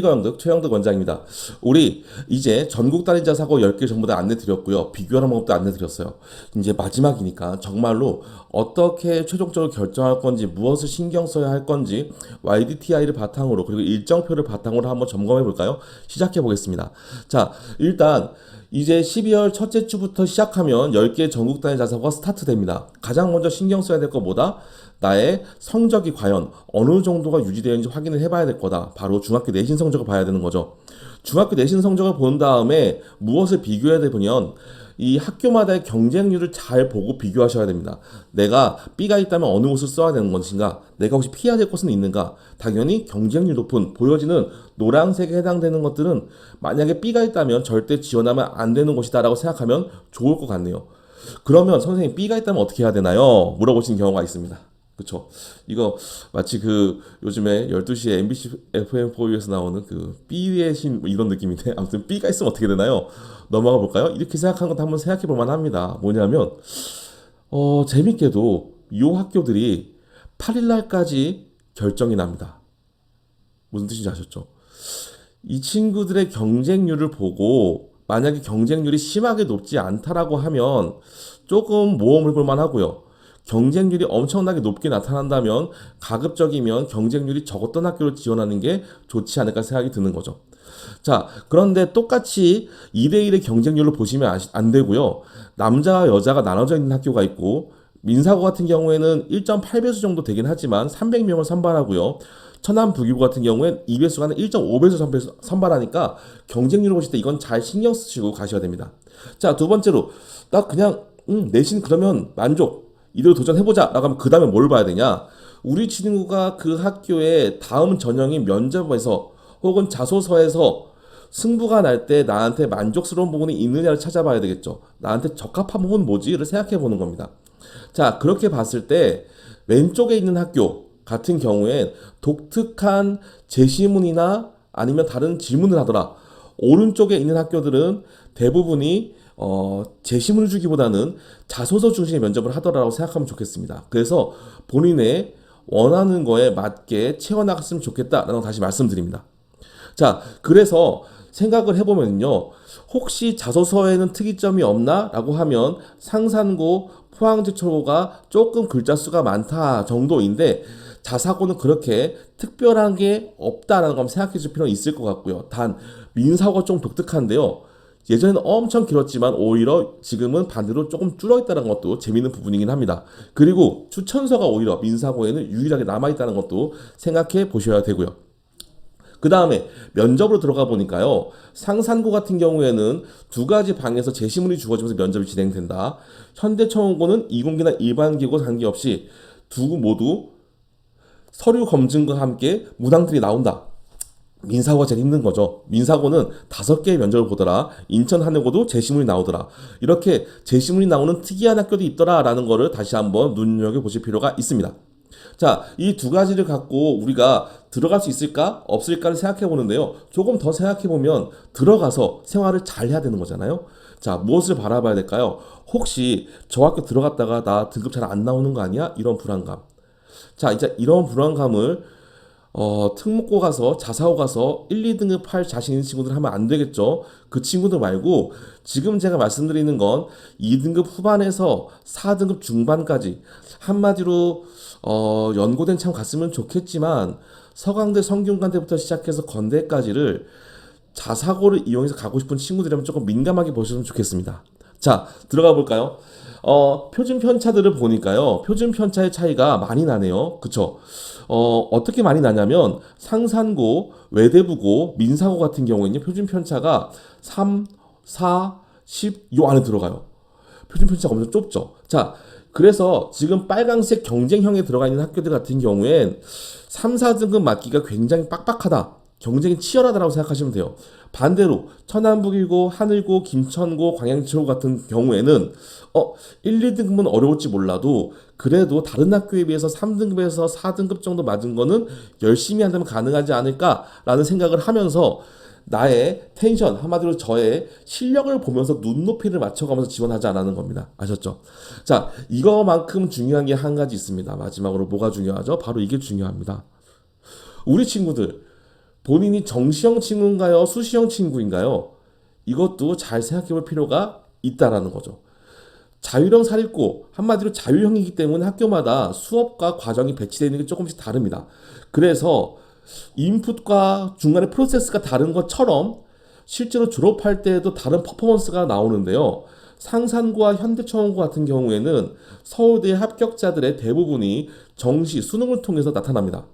이거영득 최영득 원장입니다. 우리 이제 전국 단위자 사고 10개 전부 다 안내 드렸고요. 비교하는 방법도 안내 드렸어요. 이제 마지막이니까 정말로 어떻게 최종적으로 결정할 건지, 무엇을 신경 써야 할 건지 YDTI를 바탕으로, 그리고 일정표를 바탕으로 한번 점검해 볼까요? 시작해 보겠습니다. 자, 일단 이제 12월 첫째 주부터 시작하면 10개 전국 단위 자사고가 스타트됩니다. 가장 먼저 신경 써야 될 것보다 나의 성적이 과연 어느 정도가 유지되는지 확인을 해봐야 될 거다. 바로 중학교 내신 성적을 봐야 되는 거죠. 중학교 내신 성적을 본 다음에 무엇을 비교해야 되냐면 이 학교마다의 경쟁률을 잘 보고 비교하셔야 됩니다. 내가 B가 있다면 어느 곳을 써야 되는 것인가? 내가 혹시 피해야 될 곳은 있는가? 당연히 경쟁률 높은 보여지는 노란색에 해당되는 것들은 만약에 B가 있다면 절대 지원하면 안 되는 곳이다 라고 생각하면 좋을 것 같네요. 그러면 선생님 B가 있다면 어떻게 해야 되나요? 물어보신 경우가 있습니다. 그쵸. 이거 마치 그 요즘에 12시에 MBC FM4U에서 나오는 그 B의 신 이런 느낌인데, 아무튼 B가 있으면 어떻게 되나요? 넘어가 볼까요? 이렇게 생각한 것도 한번 생각해 볼 만합니다. 뭐냐면 재밌게도 이 학교들이 8일 날까지 결정이 납니다. 무슨 뜻인지 아셨죠? 이 친구들의 경쟁률을 보고 만약에 경쟁률이 심하게 높지 않다라고 하면 조금 모험을 볼 만하고요. 경쟁률이 엄청나게 높게 나타난다면 가급적이면 경쟁률이 적었던 학교를 지원하는 게 좋지 않을까 생각이 드는 거죠. 자, 그런데 똑같이 2대1의 경쟁률로 보시면 안 되고요. 남자와 여자가 나눠져 있는 학교가 있고, 민사고 같은 경우에는 1.8배수 정도 되긴 하지만 300명을 선발하고요. 천안부기고 같은 경우엔 2배수가 아니라 1.5배수 선발하니까 경쟁률을 보실 때 이건 잘 신경 쓰시고 가셔야 됩니다. 자, 두 번째로 나 그냥 내신 그러면 만족, 이대로 도전해보자 라고 하면 그 다음에 뭘 봐야 되냐. 우리 친구가 그 학교의 다음 전형인 면접에서 혹은 자소서에서 승부가 날 때 나한테 만족스러운 부분이 있느냐를 찾아봐야 되겠죠. 나한테 적합한 부분은 뭐지를 생각해 보는 겁니다. 자, 그렇게 봤을 때 왼쪽에 있는 학교 같은 경우엔 독특한 제시문이나 아니면 다른 질문을 하더라. 오른쪽에 있는 학교들은 대부분이 제시문을 주기보다는 자소서 중심의 면접을 하더라고 생각하면 좋겠습니다. 그래서 본인의 원하는 거에 맞게 채워나갔으면 좋겠다라는 거 다시 말씀드립니다. 자, 그래서 생각을 해보면요. 혹시 자소서에는 특이점이 없나? 라고 하면 상산고, 포항제철고가 조금 글자 수가 많다 정도인데, 자사고는 그렇게 특별한 게 없다라는 걸 생각해 줄 필요는 있을 것 같고요. 단, 민사고가 좀 독특한데요. 예전에는 엄청 길었지만 오히려 지금은 반대로 조금 줄어있다는 것도 재미있는 부분이긴 합니다. 그리고 추천서가 오히려 민사고에는 유일하게 남아있다는 것도 생각해 보셔야 되고요. 그 다음에 면접으로 들어가 보니까요. 상산고 같은 경우에는 두 가지 방에서 제시문이 주어지면서 면접이 진행된다. 현대청원고는 이공계나 일반기고 관계없이 두 모두 서류 검증과 함께 무당들이 나온다. 민사고가 제일 힘든 거죠. 민사고는 5개의 면접을 보더라. 인천 한여고도 제시문이 나오더라. 이렇게 제시문이 나오는 특이한 학교도 있더라라는 거를 다시 한번 눈여겨보실 필요가 있습니다. 자, 이 두 가지를 갖고 우리가 들어갈 수 있을까? 없을까를 생각해 보는데요. 조금 더 생각해 보면 들어가서 생활을 잘 해야 되는 거잖아요. 자, 무엇을 바라봐야 될까요? 혹시 저 학교 들어갔다가 나 등급 잘 안 나오는 거 아니야? 이런 불안감. 자, 이제 이런 불안감을 특목고 가서 자사고 가서 1, 2등급 할 자신 있는 친구들 하면 안 되겠죠. 그 친구들 말고 지금 제가 말씀드리는 건 2등급 후반에서 4등급 중반까지 한마디로 연고된 참 갔으면 좋겠지만 서강대 성균관대부터 시작해서 건대까지를 자사고를 이용해서 가고 싶은 친구들이라면 조금 민감하게 보셨으면 좋겠습니다. 자, 들어가 볼까요? 표준 편차들을 보니까요. 표준 편차의 차이가 많이 나네요. 그쵸? 어떻게 많이 나냐면 상산고, 외대부고, 민사고 같은 경우에는 표준 편차가 3, 4, 10 요 안에 들어가요. 표준 편차가 엄청 좁죠. 자, 그래서 지금 빨강색 경쟁형에 들어가 있는 학교들 같은 경우엔 3, 4등급 맞기가 굉장히 빡빡하다. 경쟁이 치열하다고 생각하시면 돼요. 반대로 천안북이고 하늘고 김천고 광양철고 같은 경우에는 1, 2등급은 어려울지 몰라도 그래도 다른 학교에 비해서 3등급에서 4등급 정도 맞은 거는 열심히 한다면 가능하지 않을까라는 생각을 하면서 나의 텐션, 한마디로 저의 실력을 보면서 눈높이를 맞춰가면서 지원하지 않는 겁니다. 아셨죠? 자, 이거만큼 중요한 게 한 가지 있습니다. 마지막으로 뭐가 중요하죠? 바로 이게 중요합니다. 우리 친구들 본인이 정시형 친구인가요? 수시형 친구인가요? 이것도 잘 생각해 볼 필요가 있다라는 거죠. 자율형 사립고 한마디로 자율형이기 때문에 학교마다 수업과 과정이 배치되어 있는 게 조금씩 다릅니다. 그래서 인풋과 중간에 프로세스가 다른 것처럼 실제로 졸업할 때에도 다른 퍼포먼스가 나오는데요. 상산고와 현대초원고 같은 경우에는 서울대 합격자들의 대부분이 정시 수능을 통해서 나타납니다.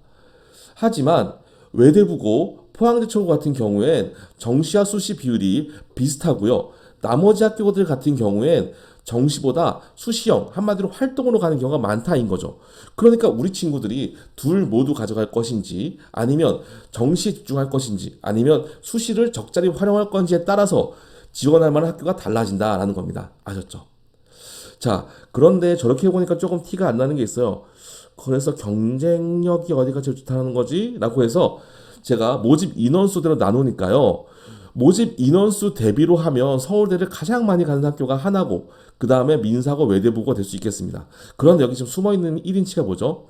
하지만 외대부고, 포항제천고 같은 경우엔 정시와 수시 비율이 비슷하고요. 나머지 학교들 같은 경우엔 정시보다 수시형, 한마디로 활동으로 가는 경우가 많다인 거죠. 그러니까 우리 친구들이 둘 모두 가져갈 것인지, 아니면 정시에 집중할 것인지, 아니면 수시를 적절히 활용할 건지에 따라서 지원할 만한 학교가 달라진다라는 겁니다. 아셨죠? 자, 그런데 저렇게 해보니까 조금 티가 안 나는 게 있어요. 그래서 경쟁력이 어디가 제일 좋다는 거지? 라고 해서 제가 모집 인원수대로 나누니까요. 모집 인원수 대비로 하면 서울대를 가장 많이 가는 학교가 하나고, 그 다음에 민사고 외대부고가 될 수 있겠습니다. 그런데 여기 지금 숨어있는 1인치가 뭐죠?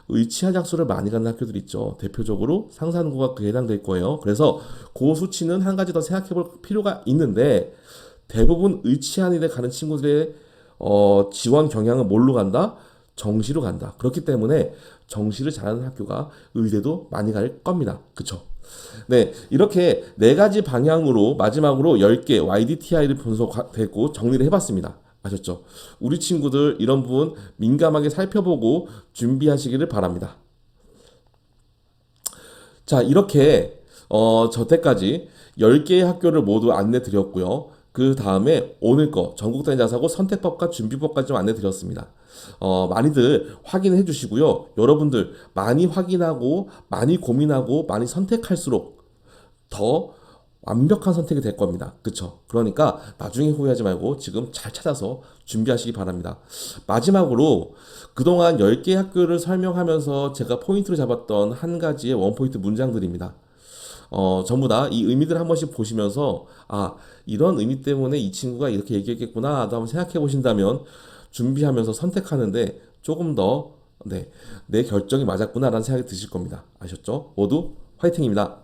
의치한 학수를 많이 가는 학교들 있죠. 대표적으로 상산고가 그에 해당될 거예요. 그래서 그 수치는 한 가지 더 생각해 볼 필요가 있는데, 대부분 의치한에 가는 친구들의 지원 경향은 뭘로 간다? 정시로 간다. 그렇기 때문에 정시를 잘하는 학교가 의대도 많이 갈 겁니다. 그쵸? 네, 이렇게 네 가지 방향으로 마지막으로 10개 YDTI를 분석되고 정리를 해봤습니다. 아셨죠? 우리 친구들 이런 부분 민감하게 살펴보고 준비하시기를 바랍니다. 자, 이렇게 저때까지 10개의 학교를 모두 안내 드렸고요. 그 다음에 오늘 거 전국단위 자사고 선택법과 준비법까지 좀 안내 드렸습니다. 많이들 확인해 주시고요. 여러분들 많이 확인하고 많이 고민하고 많이 선택할수록 더 완벽한 선택이 될 겁니다. 그쵸? 그러니까 나중에 후회하지 말고 지금 잘 찾아서 준비하시기 바랍니다. 마지막으로 그동안 10개 학교를 설명하면서 제가 포인트로 잡았던 한 가지의 원포인트 문장들입니다. 전부 다 이 의미들 한 번씩 보시면서 이런 의미 때문에 이 친구가 이렇게 얘기했겠구나 하고 한번 생각해 보신다면 준비하면서 선택하는데 조금 더 내 결정이 맞았구나라는 생각이 드실 겁니다. 아셨죠? 모두 화이팅입니다.